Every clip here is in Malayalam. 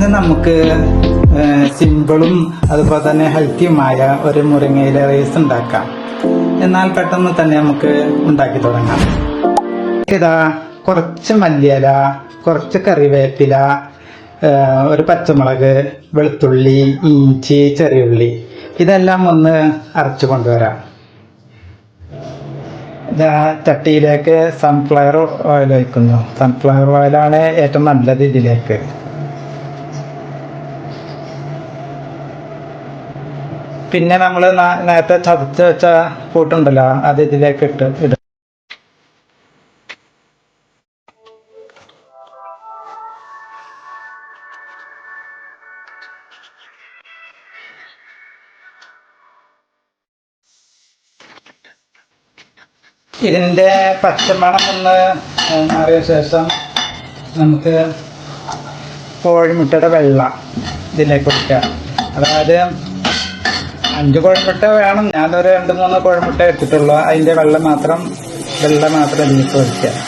ഇന്ന് നമുക്ക് സിമ്പിളും അതുപോലെ തന്നെ ഹെൽത്തിയുമായ ഒരു മുരിങ്ങയില റൈസ് ഉണ്ടാക്കാം. എന്നാൽ പെട്ടെന്ന് തന്നെ നമുക്ക് ഉണ്ടാക്കി തുടങ്ങാം. ഇതാ കുറച്ച് മല്ലിയില, കുറച്ച് കറിവേപ്പില, ഒരു പച്ചമുളക്, വെളുത്തുള്ളി, ഇഞ്ചി, ചെറിയുള്ളി ഇതെല്ലാം ഒന്ന് അരച്ചു കൊണ്ടുവരാം. ഇതാ ചട്ടിയിലേക്ക് സൺഫ്ലവർ ഓയിൽ ഒഴിക്കുന്നു. സൺഫ്ലവർ ഓയിലാണ് ഏറ്റവും നല്ലത് ഇതിലേക്ക്. പിന്നെ നമ്മൾ നേരത്തെ ചതച്ച് വെച്ച കൂട്ടുണ്ടല്ലോ, അത് ഇതിലേക്ക് ഇടും. ഇതിൻ്റെ പച്ചമണം ഒന്ന് മാറിയ ശേഷം നമുക്ക് കോഴിമുട്ടയുടെ വെള്ള ഇതിലേക്ക് ഒഴിക്കാം. അതായത് 5 കോഴിമുട്ട വേണം. ഞാനൊരു 2-3 കോഴിമുട്ട എടുത്തിട്ടുള്ളൂ. അതിൻ്റെ വെള്ള മാത്രം ഇതിലേക്ക് ഒഴിക്കാം.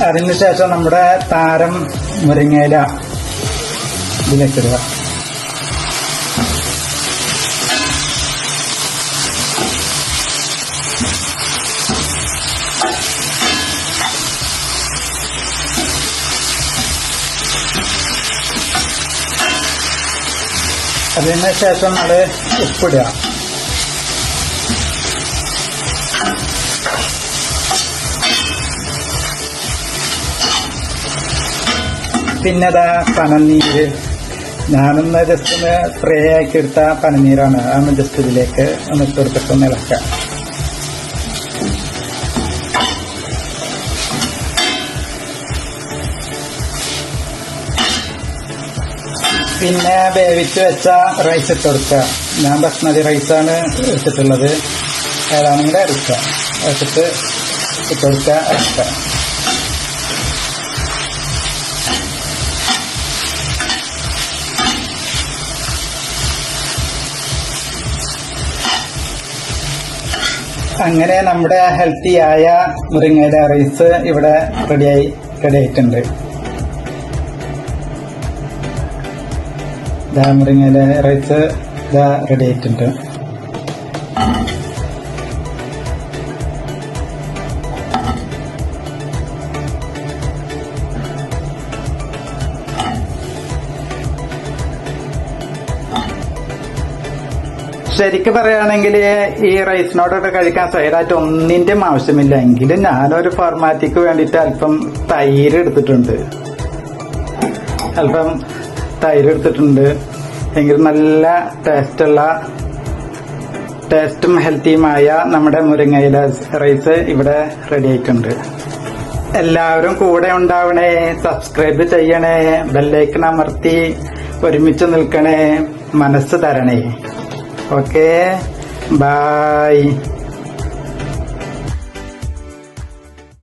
അതിനുശേഷം നമ്മുടെ താരം മുരിങ്ങയില ഇതിലേക്കിടുക. അതിനുശേഷം അത് ഉപ്പിടുക. പിന്നെ അതാ പനനീര്, ഞാനൊന്ന് ജസ്റ്റ് ഒന്ന് ഫ്രൈ ആക്കി എടുത്ത പനനീരാണ്. അതൊന്ന് ജസ്റ്റ് ഇതിലേക്ക് ഒന്ന് ഇട്ട് കൊടുത്തിട്ടൊന്ന് ഇളക്കാം. പിന്നെ വേവിച്ച് വെച്ച റൈസ് ഇട്ട് കൊടുക്കുക. ഞാൻ ബസ്മതി റൈസാണ് എടുത്തിട്ടുള്ളത്. ഏതാണെങ്കിലും എടുക്കുക. എടുത്തിട്ട് ഇട്ട് കൊടുക്കുക, എടുക്കുക. അങ്ങനെ നമ്മുടെ ഹെൽത്തിയായ മുരിങ്ങയില റൈസ് ഇവിടെ റെഡി ആയിട്ടുണ്ട്. മുരിങ്ങയില റൈസ് റെഡി ആയിട്ടുണ്ട്. ശരിക്കും പറയുകയാണെങ്കിൽ ഈ റൈസിനോടൊക്കെ കഴിക്കാൻ സൈഡായിട്ട് ഒന്നിൻ്റെയും ആവശ്യമില്ല. എങ്കിലും ഞാനൊരു ഫോർമാറ്റിക്ക് വേണ്ടിയിട്ട് അല്പം തൈര് എടുത്തിട്ടുണ്ട്. എങ്കിലും നല്ല ടേസ്റ്റും ഹെൽത്തിയുമായ നമ്മുടെ മുരിങ്ങയില റൈസ് ഇവിടെ റെഡി ആയിട്ടുണ്ട്. എല്ലാവരും കൂടെ ഉണ്ടാവണേ, സബ്സ്ക്രൈബ് ചെയ്യണേ, ബെല്ലൈക്കൺ അമർത്തി ഒരുമിച്ച് നിൽക്കണേ, മനസ്സ് തരണേ. Okay, by.